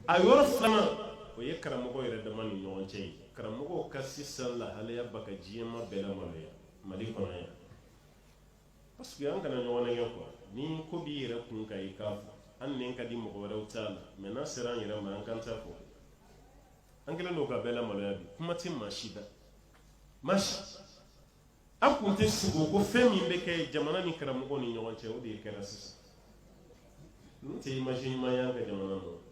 a yɔrɔ filanan o ye karamɔgɔ yɛrɛ dama ni ɲɔgɔn cɛ ye karamɔgɔw ka sisan lahalaya baka diɲɛma bɛɛ la maloya Mali kɔnɔ yan parce que an kana ɲɔgɔn nɛgɛ quoi ni ko b'i yɛrɛ kun ka i k'a fɔ an nɛn ka di mɔgɔ wɛrɛw t'a la mais n'a sera an yɛrɛ ma an kan t'a fɔ an kɛlen don ka bɛɛ la maloya bi kuma tɛ maa si da maa si an kun tɛ sigi ko fɛn min bɛ kɛ jamana ni karamɔgɔ ni ɲɔgɔn cɛ o de kɛra sisan n'o tɛ imagine ɲuman y'an ka jamana ma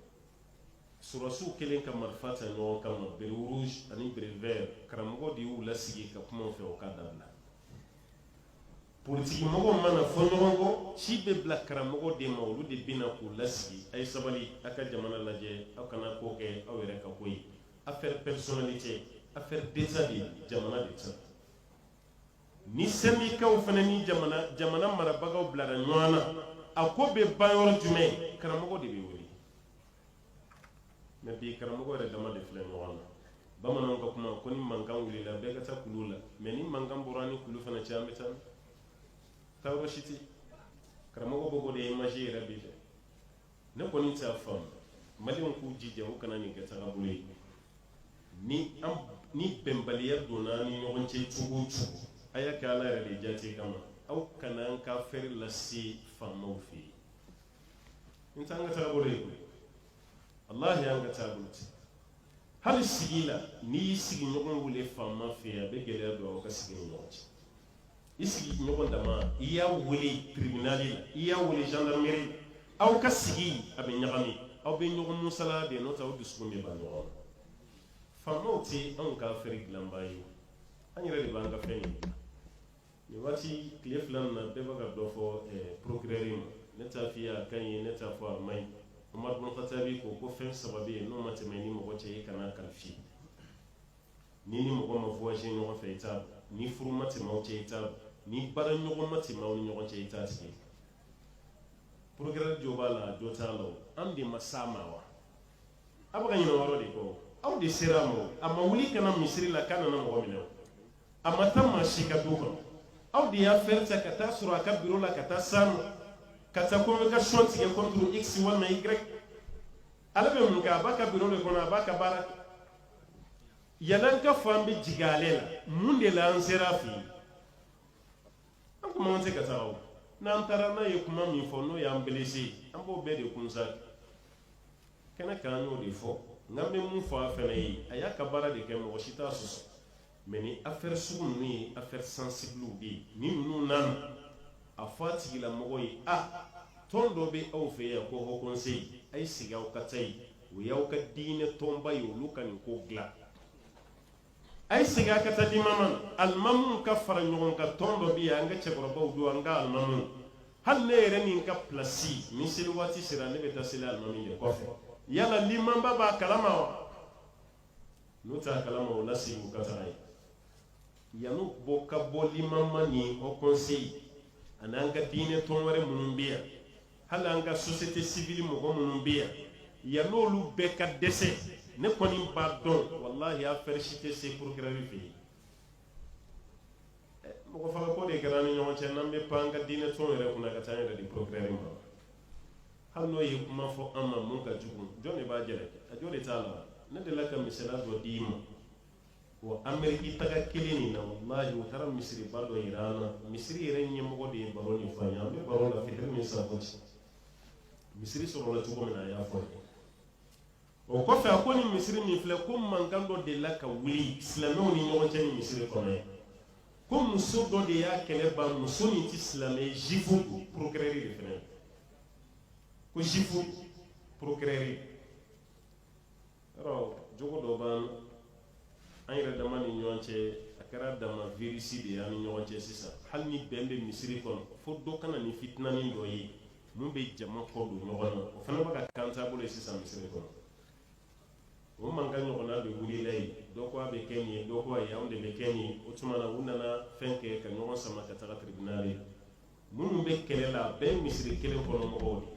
surasiw kelen ka marifa ta ɲɔgɔn kama bere rouge ani bere vert karamɔgɔ de y'u lasigi ka kuma fɛ o ka dabila politiki mɔgɔw mana fɔ ɲɔgɔn kɔ ci bɛ bila karamɔgɔ de ma olu de bɛna k'u lasigi a ye sabali a ka jamana lajɛ aw kana ko kɛ aw yɛrɛ ka ko ye affaire personnalité affaire d'état de jamana de ta ni sendikaw fana ni jamana marabagaw bilara ɲɔgɔn na a ko bɛ ban yɔrɔ jumɛn karamɔgɔ de bɛ wele mais bi karamɔgɔ yɛrɛ dama de filɛ ɲɔgɔn na bamananw ka kuma ko ni mankan wulila bɛɛ ka taa kulu la mais ni mankan bɔra ni kulu fana cɛ an bɛ taa taa yɔrɔ si tɛ karamɔgɔ bɔ de ye image yɛrɛ bi fɛ ne kɔni t'a faamu maliyɛnw k'u jija u kana nin kɛ tagabolo ye ni bɛnbaliya donna ni ɲɔgɔn cɛ cogo o cogo a y'a kɛ ala yɛrɛ de jate kama aw kana an ka fɛrɛ lase faamaw fɛ yen n t'an ka tagabolo ye koyi wallahi an ka taabolo tɛ hali sigi la n'i y'i sigi ɲɔgɔn wele faama fɛ yen a bɛ gɛlɛya don aw ka sigi ni ɲɔgɔn cɛ i sigi ɲɔgɔn dama i y'a wele tribunali la i y'a wele gendarmerie aw ka sigi a bɛ ɲagami aw bɛ ɲɔgɔn musala de n'o tɛ aw dusukun bɛ ban ɲɔgɔn na faamaw tɛ anw ka fɛrɛ dilanba ye an yɛrɛ de b'an ka fɛn ye nin waati tile fila nin na bɛɛ bɛ ka dɔ fɔ procureur ma ne t'a f'i ye a ka ɲi ne t'a fɔ a man ɲi Umar bin Khattabi ko fɛn saba bɛ yen n'o ma tɛmɛ ni mɔgɔ cɛ i kana kalifi ni mɔgɔ ma voyager ɲɔgɔn fɛ i t'a ni furu ma tɛmɛ aw cɛ i t'a ni baara ɲɔgɔn ma tɛmɛ aw ni ɲɔgɔn cɛ i t'a tigi procureur jo b'a la jo t'a la an de ma s'a ma wa a bɛ ka ɲinɛ o yɔrɔ de kɔ aw de sera a ma a ma wuli kana misiri la k'a nana mɔgɔ minɛ a ma taa maa si ka du kɔnɔ aw de y'a fɛrɛ ta ka taa sɔrɔ a ka bureau la ka taa s'a ma ka taa convocation tigɛ contre x walima y ale bɛ mun kɛ a b'a ka bureau de kɔnɔ a b'a ka baara kɛ yan'an ka fɔ an bɛ jigin ale la mun de la an sera a fɛ yen an kuma an tɛ ka taa o n'an taara n'a ye kuma min fɔ n'o y'an blessé an b'o bɛɛ de kunsa kɛnɛ kan an y'o de fɔ n'an bɛ mun fɔ a fɛnɛ ye a y'a ka baara de kɛ mɔgɔ si t'a sɔsɔ mais ni affaire sugu ninnu ye affaire sensible de ye ni ninnu nana a fɔ a tigilamɔgɔ ye tɔn dɔ bɛ aw fɛ yan ko haut conseil a ye sigi aw ka taa yen o y'aw ka diinɛ tɔnba ye olu ka nin ko dilan a ye sigi a ka taa di mama na alimamuw ka fara ɲɔgɔn kan tɔn dɔ bɛ yen an ka cɛkɔrɔbaw don an ka alimamuw hali ne yɛrɛ ni n ka place ni seli waati sera ne bɛ taa seli alimami de kɔfɛ yala limanba b'a kalama wa n'o t'a kalama o lasigi u ka taga yen yan'u ka bɔ limanba ni haut conseil ani an ka diinɛ tɔn wɛrɛ minnu bɛ yan hali an ka société civile mɔgɔ minnu bɛ yan yan'olu bɛɛ ka dɛsɛ ne kɔni b'a dɔn wallahi affaire si tɛ se procureur fɛ yen mɔgɔ faga ko de kɛra ni ɲɔgɔn cɛ n'an bɛ pan an ka diinɛ tɔn yɛrɛ kunna ka taa an yɛrɛ di procureur ma hali n'o ye kuma fɔ an ma mun ka jugu jɔn de b'a jalaki a jɔ de t'a la ne delila ka misaliya dɔ d'i ma wa Amérique taga kelen nin na wallahi u taara misiriba dɔ yira an na misiri yɛrɛ ɲɛmɔgɔ de ye baro nin fɔ an ye an bɛ baro la fitiri min sanfɛ misiri sɔrɔla cogo min na a y'a fɔ o kɔfɛ a ko ni misiri min filɛ ko mankan dɔ de la ka wuli silamɛw ni ɲɔgɔn cɛ ni misiri kɔnɔ ye ko muso dɔ de y'a kɛlɛ ban muso min tɛ silamɛ ye jufu procureur de fɛnɛ ye ko jufu procureur yɔrɔ jogo dɔ b'an an yɛrɛ dama ni ɲɔgɔn cɛ a kɛra dama virus de ye an ni ɲɔgɔn cɛ sisan hali ni bɛn bɛ misiri kɔnɔ fo dɔ kana ni fitinani dɔ ye mun bɛ jama kɔ don ɲɔgɔn na o fana bɛ ka kan taabolo ye sisan misiri kɔnɔ o mankan ɲɔgɔnna bɛ wulila yen dɔ ko a bɛ kɛ nin ye dɔ ko ayi anw de bɛ kɛ nin ye o tuma na u nana fɛn kɛ ka ɲɔgɔn sama ka taga tribunal ye minnu bɛ kɛlɛ la a bɛɛ ye misiri kelen kɔnɔ mɔgɔw de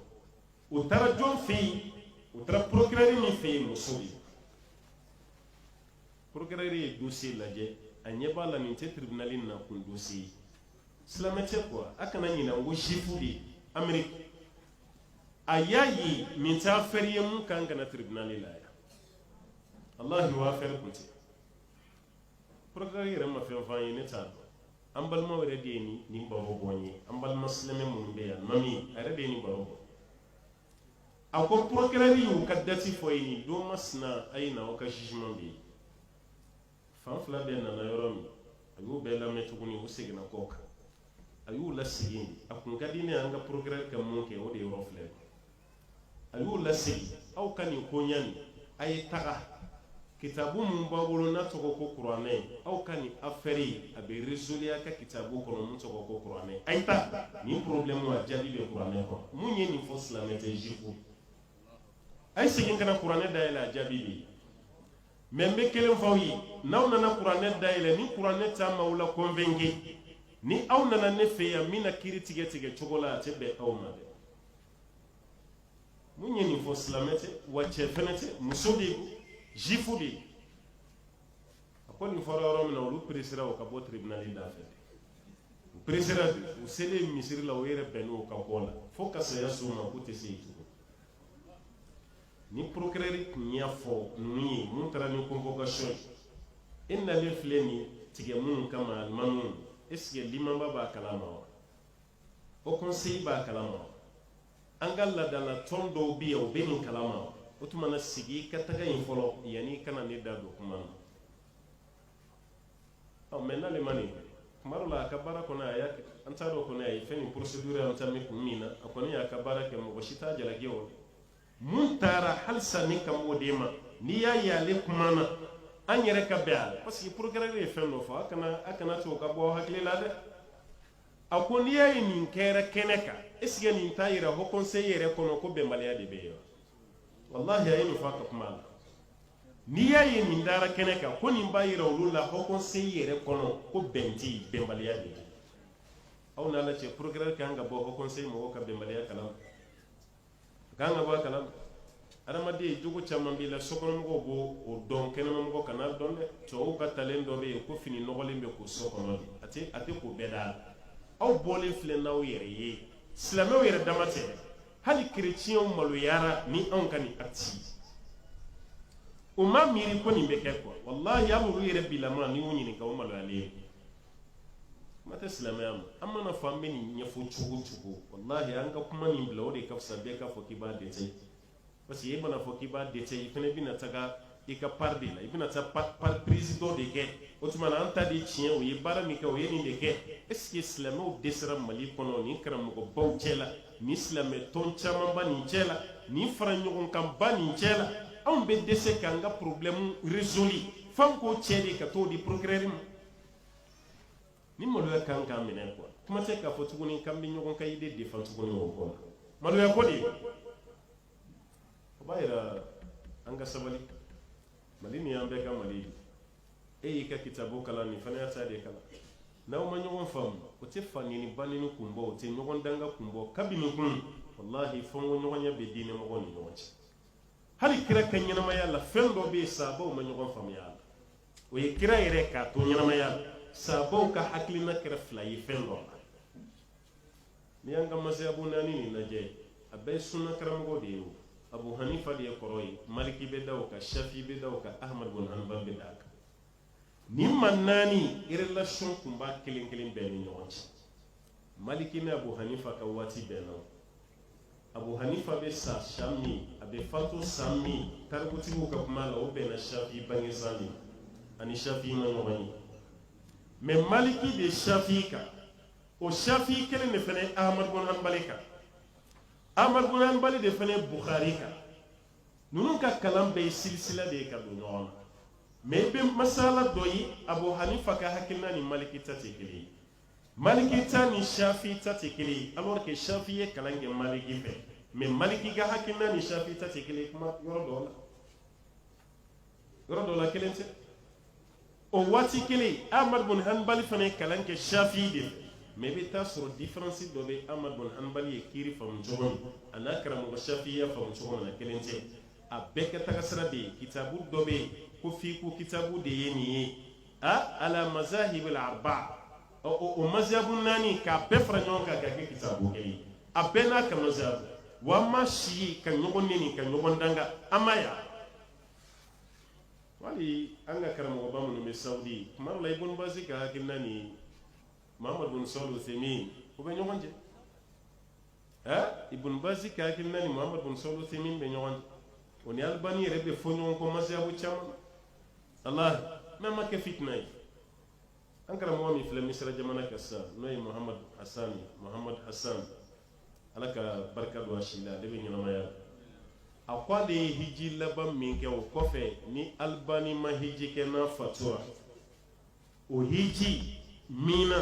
u taara jɔn fɛ yen u taara procureur min fɛ yen muso de procureur ye dossier lajɛ a ɲɛ b'a la nin tɛ tribunal in na kun dossier ye silamɛ tɛ quoi a kana ɲinɛ n ko jufu de Amérique ayayi min ta feriye mun kan kana tribunal la ya Allah wa fer kunti programme ma fe fa yi ne ta ambal mo were de ni baro bonye ambal muslime mun be ya mami are de ni baro ako procureur yu kaddati foyini do masna ayna o ka jugement bi fan fla be na yoromi ayu be la metuguni usigna koka ayu la sigin akun kadine anga procureur kam mon ke o de rofle ayu la sigi aw kan ko nyani ay taga kitabu mun babulu na togo ko qur'ane aw kan aferi abe résoluer ka kitabu ko mun togo ko qur'ane ay ta ni problème wa jadi be qur'ane ko mun yeni fo islamete jifu ay sigin kana qur'ane da ila jabibi membe kelen fawi naw nana qur'ane da ila ni qur'ane ta maula convaincu ni aw nana ne fe ya mina kiri tige tige chogola tebe aw mabe munye ni fo islamete wache fenete musudi jifudi akoni foro rom na lu presira o kabo tribunal da fe presira o sele misiri la were benu ka kola fo ka se yasuma kute se itu ni procureur nya fo ni mun tara ni convocation inna lil fleni tige mun kama almanu eske limamba ba kalama o conseil ba kalama angalla dala tondo biya o benin kalama o tumana sigi kataga infolo yani kana ne da dokuman o menna le mani marola kabara kona ya antaro kona ya feni procedure antami kumina akoni ya kabara ke mo shita jala gewo muntara halsa ni kam wodema ni ya yale kumana an yɛrɛ ka bɛn a la parce que procureur ye fɛn dɔ fɔ a kana to ka bɔ hakili la dɛ a ko n'i y'a ye nin kɛra kɛnɛ kan est ce que nin t'a yira ko conseil yɛrɛ kɔnɔ ko bɛnbaliya de bɛ yen wallahi a ye nin fɔ a ka kuma la n'i y'a ye nin dara kɛnɛ kan ko nin b'a yira olu la ko conseil yɛrɛ kɔnɔ ko bɛn tɛ yen bɛnbaliya de bɛ yen aw n'a lajɛ procureur kan ka bɔ ko conseil mɔgɔw ka bɛnbaliya kalama kan ka bɔ a kalama adamaden jogo caman b'i la sokɔnɔmɔgɔw b'o o dɔn kɛnɛmamɔgɔ kana dɔn dɛ cɛw ka talen dɔ bɛ yen ko fini nɔgɔlen bɛ k'o so kɔnɔ de a tɛ k'o bɛɛ da la aw bɔlen filɛ n'aw yɛrɛ ye silamɛw yɛrɛ dama tɛ hali kereciyɛnw maloyara ni anw ka nin acte o ma miiri ko nin bɛ kɛ quoi wallahi hali olu yɛrɛ bilama ni y'u ɲininka o maloyalen kuma tɛ silamɛya ma an mana fɔ an bɛ nin ɲɛfɔ cogo o cogo wallahi an ka kuma nin bila o de ka fisa bɛɛ k'a fɔ k'i b'a dɛsɛ parce que i mana fɔ k'i b'a dɛsɛ i fana bɛna taga i ka part de la i bɛna taa part prise dɔ de kɛ o tuma na an ta de tiɲɛ o ye baara min kɛ o ye nin de kɛ est ce que silamɛw dɛsɛra mali kɔnɔ nin karamɔgɔbaw cɛ la ni silamɛ tɔn camanba nin cɛ la ni fara ɲɔgɔn kan ba nin cɛ la anw bɛ dɛsɛ k'an ka problème résolu f'an k'o cɛ de ka t'o di procureur ma ni maloya kan k'an minɛ quoi kuma tɛ k'a fɔ tuguni k'an bɛ ɲɔgɔn ka idée défend tuguni o kɔ la maloya ko de o b'a yira an ka sabali mali ni an bɛɛ ka mali e y'i ka kitabu kalan nin fana y'a ta de kalan n'aw ma ɲɔgɔn faamu o tɛ fanini banini kun bɔ o tɛ ɲɔgɔn danga kun bɔ kabini kun wallahi fɔnko ɲɔgɔnya bɛ diinɛ mɔgɔw ni ɲɔgɔn cɛ hali kira ka ɲɛnamaya la fɛn dɔ bɛ yen sahabaw ma ɲɔgɔn faamuya a la o ye kira yɛrɛ k'a to ɲɛnamaya la sahabaw ka hakilina kɛra fila ye fɛn dɔ la n'i y'an ka masayabu naani nin lajɛ a bɛɛ ye sunna karamɔgɔ de ye o abu hanifa de ye kɔrɔ ye maliki bɛ da o kan shafi bɛ da o kan ahmad bin hanbal bɛ da a kan nin ma naani relation tun b'a kelen kelen bɛɛ ni ɲɔgɔn cɛ maliki ni abu hanifa ka waati bɛnna abu hanifa bɛ sa san min a bɛ fatu san min tarikutigiw ka kuma la o bɛnna shafi bange san min ani shafi ma ɲɔgɔn ye mɛ maliki de shafi kan o shafi kelen de fana ye ahmad bin hanbal kan ahmad bin hanbal de fana ye bukhari kan ninnu ka kalan bɛɛ ye silisila de ye ka don ɲɔgɔn na mɛ i bɛ masala dɔ ye abu hanifa ka hakilina ni maliki ta tɛ kelen ye maliki ta ni shafi ta tɛ kelen ye alors que shafi ye kalan kɛ maliki fɛ mɛ maliki ka hakilina ni shafi ta tɛ kelen ye kuma yɔrɔ dɔ la kelen tɛ o waati kelen ahmad bin hanbal fana ye kalan kɛ shafi de fɛ mɛ i bɛ taa sɔrɔ différence dɔ bɛ ahmad bin hanbal ye kiiri faamu cogo min a n'a karamɔgɔ shafi ya faamu cogo min na kelen tɛ a bɛɛ ka taga sira bɛ yen kitabu dɔ bɛ yen ko fiku kitabu de ye nin ye ala mazahib al arba o mazhabu naani k'a bɛɛ fara ɲɔgɔn kan k'a kɛ kitabu kelen a bɛɛ n'a ka mazhabu wa ma si ka ɲɔgɔn neni ka ɲɔgɔn danga amaya wali an ka karamɔgɔba minnu bɛ Saudi kuma dɔ la Ibn Baz ka hakilina ni Muhammad bin Salih Uthaymin o bɛ ɲɔgɔn cɛ Ibn Baz ka hakilina ni Muhammad bin Salih Uthaymin bɛ ɲɔgɔn cɛ o ni Albani yɛrɛ bɛ fɔ ɲɔgɔn kɔ masayabu caman Allah n'a ma kɛ fitina ye an karamɔgɔ min filɛ Misira jamana kan sisan n'o ye Muhammad Hassan ala ka barika don a si la ale bɛ ɲɛnamaya a ko ale ye hiji laban min kɛ o kɔfɛ ni Albani ma hiji kɛ n'a fatura o hiji min na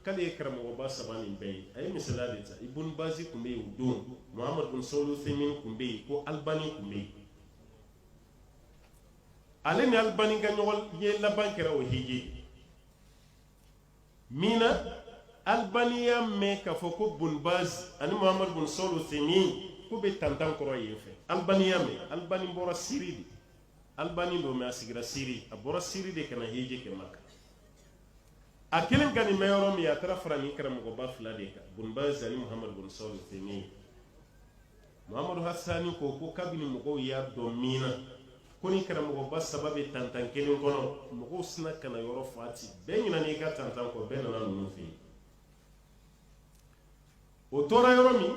k'ale ye karamɔgɔba saba nin bɛɛ ye a ye misaliya de ta Ibn Baz tun bɛ yen o don Muhammad bin Salih Uthaymin tun bɛ yen ko Albani tun bɛ yen ale ni Albani ka ɲɔgɔn ye laban kɛra o hiji min na Albani y'a mɛn k'a fɔ ko Ibn Baz ani Muhammad bin Salih Uthaymin ko bɛ tantan kɔrɔ yen fɛ Albani y'a mɛn Albani bɔra Siri de Albani don mɛ a sigira Siri a bɔra Siri de ka na hiji kɛ Maka a kelen ka nin mɛn yɔrɔ min a taara fara nin karamɔgɔba fila de kan Ibn Baz ani Muhammad bin Salih Uthaymin Muhammadu Hassani ko kabini mɔgɔw y'a dɔn min na ko ni karamɔgɔba saba bɛ tantan kelen kɔnɔ mɔgɔw sina ka na yɔrɔ fati bɛɛ ɲinana i ka tantan kɔ bɛɛ nana ninnu fɛ yen o tora yɔrɔ min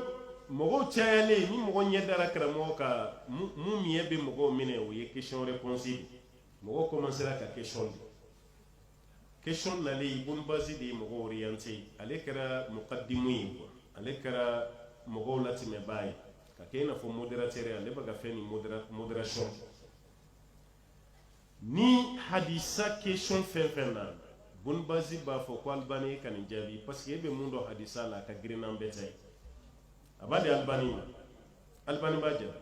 mɔgɔw cayalen ni mɔgɔ ɲɛ dara karamɔgɔ kan mun ɲɛ bɛ mɔgɔw minɛ o ye question réponse de mɔgɔw commencera ka question de question nalen Ibn Baz de ye mɔgɔw orienté ale kɛra muqaddimu ye quoi ale kɛra mɔgɔw latɛmɛbaa ye ka kɛ i n'a fɔ modérateur ale bɛ ka fɛn ni modération ni hadisa question fɛn fɛn na Ibn Baz b'a fɔ ko Albani ka nin jaabi parce que e bɛ mun dɔn hadisa la ka girin n'an bɛɛ ta ye a b'a di Albani ma Albani b'a jaabi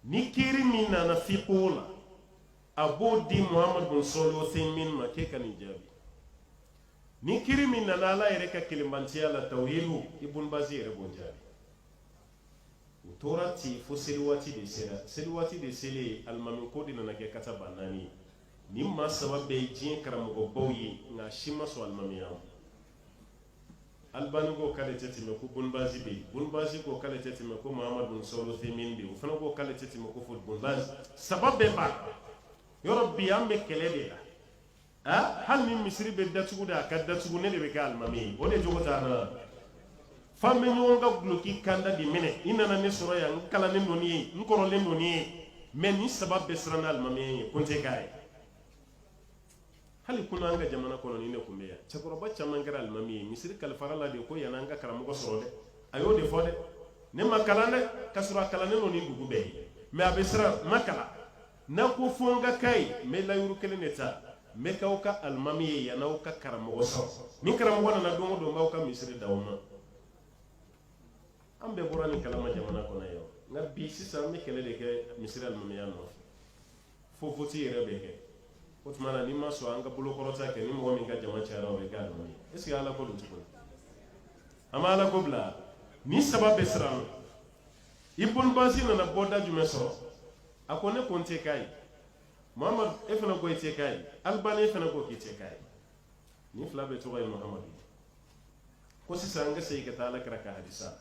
ni kiiri min nana fiqhu la a b'o di Muhammad bin Salih Uthaymin ma k'e ka nin jaabi ni kiiri min nana ala yɛrɛ ka kelenbantiya la tawhidu Ibn Baz yɛrɛ b'o jaabi u tora ten fo seliwaati de sera seliwaati de selen alimami ko de nana kɛ kata ba naani ye ni maa saba bɛɛ ye diɲɛ karamɔgɔbaw ye nka si ma sɔn alimamiya ma Albani ko k'ale tɛ tɛmɛ ko Ibn Baz bɛ yen Ibn Baz ko k'ale tɛ tɛmɛ ko Muhammad bin Salih Uthaymin bɛ yen o fana ko k'ale tɛ tɛmɛ ko fo Ibn Baz saba bɛɛ b'a yɔrɔ bi an bɛ kɛlɛ de la hali ni misiri bɛ datugu de a ka datugu ne de bɛ kɛ alimami ye o de jogo t'an na fan bɛ ɲɔgɔn ka guloki kanda de minɛ i nana ne sɔrɔ yan n kalannen don ni ye n kɔrɔlen don ni ye mɛ ni saba bɛɛ siran alimamiya ye ko n tɛ k'a ye hali kunun an ka jamana kɔnɔ ni ne tun bɛ yan cɛkɔrɔba caman kɛra alimami ye misiri kalifara la de ko yanni an ka karamɔgɔ sɔrɔ dɛ a y'o de fɔ dɛ ne ma kalan dɛ ka sɔrɔ a kalannen don ni dugu bɛɛ ye mɛ a bɛ siran ma kalan n'a ko fo n ka k'a ye n bɛ layuru kelen de ta n bɛ k'aw ka alimami ye yanni aw ka karamɔgɔ sɔrɔ ni karamɔgɔ nana don o don n b'aw ka misiri d'aw ma an bɛɛ bɔra nin kalama jamana kɔnɔ yan nka bi sisan an bɛ kɛlɛ de kɛ misiri alimamiya nɔfɛ fo voti yɛrɛ bɛ kɛ o tuma na n'i ma sɔn an ka bolokɔrɔta kɛ ni mɔgɔ min ka jama cayara o bɛ kɛ alimami est ce que ala ko don tuguni an ma ala ko bila ni saba bɛ siran ma Ibn Baz nana bɔda jumɛn sɔrɔ a ko ne ko n tɛ k'a ye Muhammad e fana ko i tɛ k'a ye Albani e fana ko k'i tɛ k'a ye ni fila bɛ tɔgɔ ye Muhammad ko sisan an ka segin ka taa alakira ka hadisa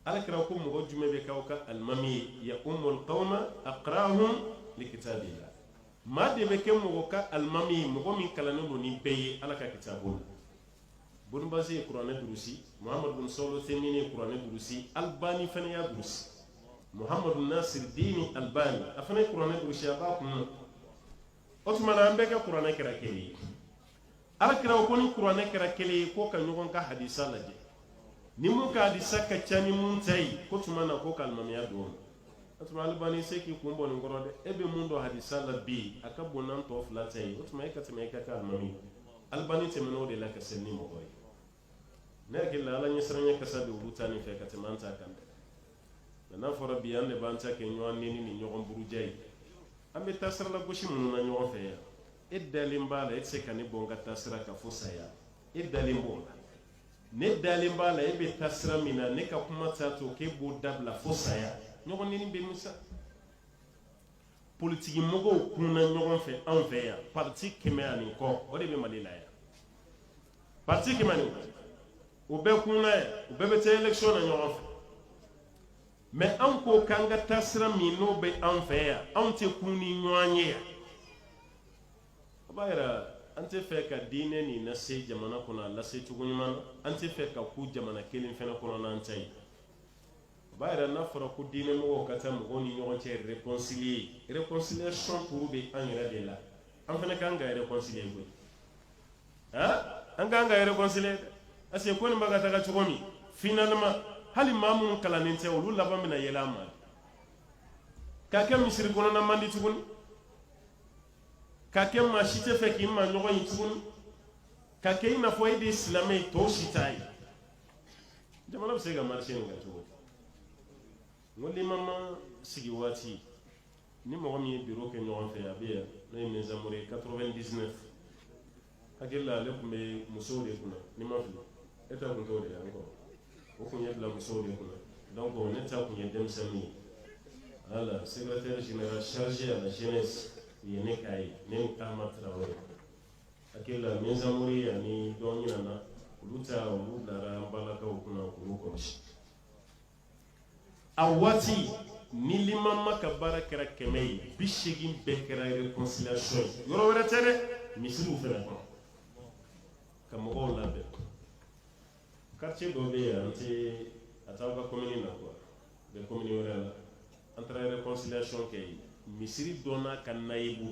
alakira ko mɔgɔ jumɛn bɛ k'aw ka alimami ye ya ummul qawma aqra'uhum li kitabillah maa de bɛ kɛ mɔgɔ ka alimami ye mɔgɔ min kalannen don ni bɛɛ ye ala ka kitabu la Ibn Baz ye kuranɛ durusi Muhammad bin Salih Uthaymin ye kuranɛ durusi Albani fana y'a durusi Muhammad Nasir Dini Albani a fana ye kuranɛ durusi a b'a kun o tuma na an bɛɛ ka kuranɛ kɛra kelen ye alakira ko ni kuranɛ kɛra kelen ye ko ka ɲɔgɔn ka hadisa lajɛ ni mun ka hadisa ka ca ni mun ta ye ko tuma na ko ka alimamiya don o tuma Albani se k'i kun bɔ nin kɔrɔ dɛ e bɛ mun dɔn hadisa la bi a ka bon n'an tɔ fila ta ye o tuma e ka tɛmɛ e ka kɛ alimami Albani tɛmɛn'o de la ka se ni mɔgɔ ye ne hakili la ala ɲɛsiranɲɛ kasa bɛ olu ta nin fɛ ka tɛmɛ an ta kan dɛ n'a fɔra bi an de b'an ta kɛ ɲɔgɔn neni ni ɲɔgɔn buruja ye an bɛ taa sira la gosi minnu na ɲɔgɔn fɛ yan e dalen b'a la e tɛ se ka ne bɔ n ka taa sira kan fo saya e dalen b'o la ne dalen b'a la e bɛ taa sira min na ne ka kuma t'a to k'e b'o dabila fo saya ɲɔgɔn neni bɛ min sa politiki mɔgɔw kunna ɲɔgɔn fɛ anw fɛ yan parti 100 ani kɔ o de bɛ Mali la yan parti 100 ani o bɛɛ kunna yan o bɛɛ bɛ taa élection na ɲɔgɔn fɛ mais an ko kanga tasra mi no be an fɛ yan an tɛ kun ni ɲɔgɔn ye yan a b'a yira an tɛ fɛ ka diinɛ nin lase jamana kɔnɔ a lase cogo ɲuman na an tɛ fɛ ka ku jamana kelen fɛnɛ kɔnɔ n'an ta ye a b'a yira n'a fɔra ko diinɛ mɔgɔw ka taa mɔgɔw ni ɲɔgɔn cɛ réconciliation turu bɛ an yɛrɛ de la an fɛnɛ kan ka réconcilier koyi an kan ka réconcilier parce que ko nin bɛ ka taga cogo min finalement hali maa minnu kalannen tɛ olu laban bɛna yɛlɛ a ma k'a kɛ misiri kɔnɔna man di tuguni k'a kɛ maa si tɛ fɛ k'i ma ɲɔgɔn ye tuguni k'a kɛ i n'a fɔ e de ye silamɛ ye tɔw si t'a ye jamana bɛ se ka marché nin kan cogo di n ko limama sigi waati ni mɔgɔ min ye bureau kɛ ɲɔgɔn fɛ a bɛ yan n'o ye Menzamore ye 99 hakili la ale tun bɛ musow de kunna ni ma fili e ta kun t'o de ye encore o kun ye bila musow de kunna donc ne ta kun ye denmisɛnnin ye voilà secrétaire général chargé à la jeunesse u ye ne k'a ye ne ni Ahmad Traoré hakili la Menzamore ani dɔ ɲinana olu bilara an balakaw kunna k'olu kɔlɔsi a waati ni limama ka baara kɛra 180 bɛɛ kɛra réconciliation ye yɔrɔ wɛrɛ tɛ dɛ misiriw fɛnɛ kɔnɔ ka mɔgɔw labɛn quartier dɔ bɛ yen an tɛ a t'aw ka commune na quoi bɛ commune wɛrɛ la an taara réconciliation kɛ yen misiri dɔ n'a ka nayibu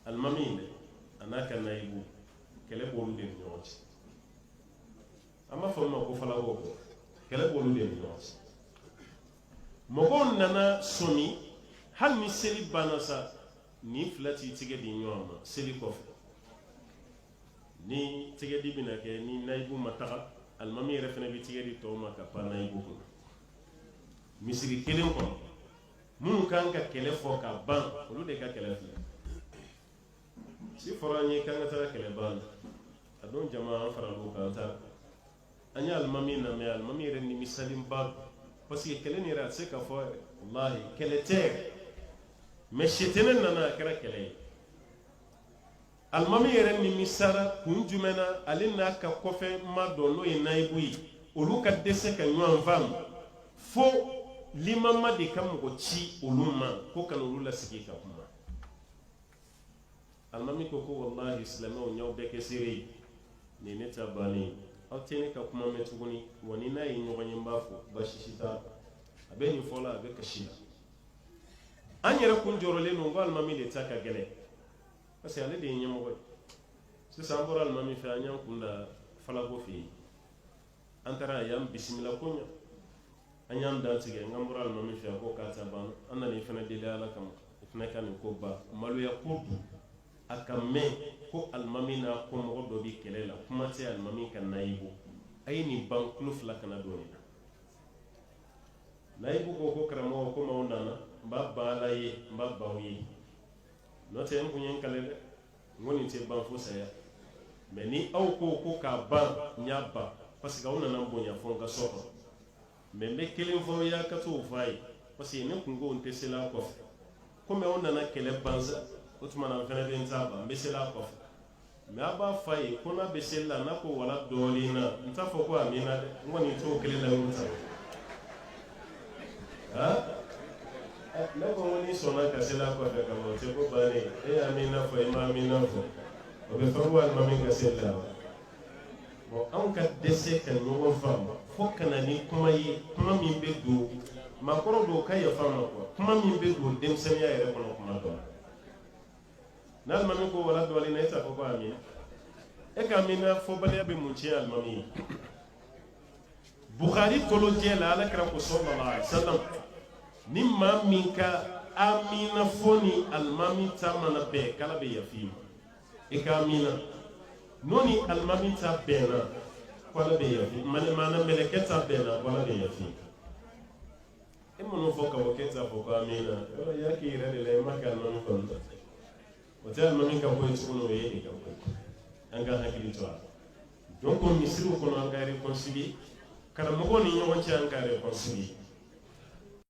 alimami in dɛ a n'a ka nayibu kɛlɛ b'olu de ni ɲɔgɔn cɛ an b'a fɔ olu ma ko falako kɔ kɛlɛ b'olu de ni ɲɔgɔn cɛ mɔgɔw nana sɔmi hali ni seli banna sa ni fila t'i tigɛ di ɲɔgɔn ma seli kɔfɛ ni tigɛdi bɛna kɛ ni nayibu ma taga alimami yɛrɛ fɛnɛ bɛ tigɛ di tɔw ma ka pan nayibu kunna misiri kelen kɔnɔ minnu kan ka kɛlɛ fɔ ka ban olu de ka kɛlɛ filɛ si fɔra an ye k'an ka taga kɛlɛ ban a don jama an fara l'o kan an taara an ye alimami lamɛn alimami yɛrɛ nimisalenba parce que kɛlɛ nin yɛrɛ a tɛ se ka fɔ wallahi kɛlɛ tɛ mais sitɛnɛ nana a kɛra kɛlɛ ye alimami yɛrɛ nimisara kun jumɛn na ale n'a ka kɔfɛ maa dɔ n'o ye nayibu ye olu ka dɛsɛ ka ɲɔgɔn faamu fo limama de ka mɔgɔ ci olu ma ko ka n'olu lasigi ka kuma alimami ko wallahi silamɛw y'aw bɛɛ kɛ seere ye nin ne ta bannen ye aw tɛ ne ka kuma mɛn tuguni wa ni n'a ye ɲɔgɔn ye n b'a fɔ baasi si t'a a bɛ nin fɔ la a bɛ kasi la an yɛrɛ kun jɔrɔlen don ko alimami de ta ka gɛlɛn parce que ale de ye ɲɛmɔgɔ ye sisan an bɔra alimami fɛ an y'an kun da falako fɛ yen an taara a y'an bisimila ko ɲa an y'an dan tigɛ n k'an bɔra alimami fɛ a ko k'a ta ban an nana i fana deli ala kama i fana ka nin ko ban maloya ko dun a ka mɛn ko alimami n'a kɔmɔgɔ dɔ bɛ kɛlɛ la kuma tɛ alimami ka nayibu a ye nin ban kulo fila kana don nin na nayibu ko karamɔgɔ ko maaw nana n b'a ban ala ye n b'a ban aw ye n'o tɛ n kun ye n kale dɛ n ko nin tɛ ban fo saya mais ni aw ko k'a ban n y'a ban parce que aw nana bonya fɔ n ka so kɔnɔ mais n bɛ kelen fɔ aw y'a ka t'o fɔ a ye parce que ne kun ko n tɛ seli a kɔfɛ komi aw nana kɛlɛ ban sa o tuma na n fɛnɛ bɛ n t'a ban n bɛ seli a kɔfɛ mais a b'a fɔ a ye ko n'a bɛ seli la n'a ko wala dɔɔnin na n t'a fɔ ko amina dɛ n kɔni t'o kelen la y'o ta ne ko n ko n'i sɔnna ka seli a kɔfɛ ka ban o tɛ ko bannen e ye amina fɔ i ma amina fɔ o bɛ fɔ ko alimami ka seli la bon anw ka dɛsɛ ka ɲɔgɔn faamu fo ka na ni kuma ye kuma min bɛ don maakɔrɔ dɔw ka yafa ma quoi kuma min bɛ don denmisɛnninya yɛrɛ kɔnɔ kuma dɔ la n'alimami ko wala dɔɔnin na e t'a fɔ ko amina e ka amina fɔbaliya bɛ mun tiɲɛ alimami ye Bukhari kolojɛ la alakira ko sallallahu alaihi wasallam ni maa min ka amina fɔ ni alimami ta mana bɛn k'ala bɛ yafa i ma i ka amina n'o ni alimami ta bɛnna k'ala bɛ yafa i ma maana mɛlɛkɛ ta bɛnna k'ala bɛ yafa i ma e minnu fɔ ka bɔ k'e t'a fɔ ko amina i y'a k'i yɛrɛ de la i ma kɛ alimami kɔni ta o tɛ alimami ka ko ye tuguni o ye de ka ko an ka hakili to a la donc misiriw kɔnɔ an ka réconcilier karamɔgɔw ni ɲɔgɔn cɛ an ka réconcilier